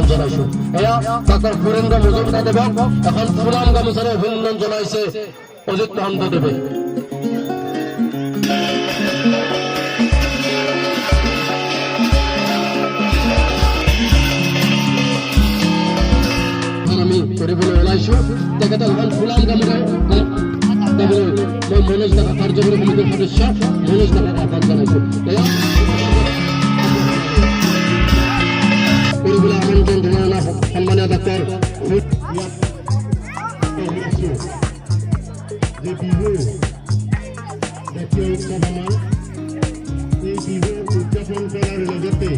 জনাইছো এয়া ডক্টৰ সুৰেন্দ্ৰ মজুমদাৰদেৱক এখন ফুলাম গামোচাৰে অভিনন্দন জনাইছে অজিত মহন্তদেৱে। আমি কৰিবলৈ ওলাইছো তেখেতক এখন ফুলাম গামোচা দেবলৈ মই মনোজ ডেকা কাৰ্যকৰী সমিতিৰ সদস্য মনোজ ডেকাক আহ্বান জনাইছো। আমন্ত্ৰণ জানানো সম্মানীয় ডক্টৰ যে বিহু জাতীয় উৎসৱ আমাৰ এই বিহু উদযাপন কৰাৰ লগতে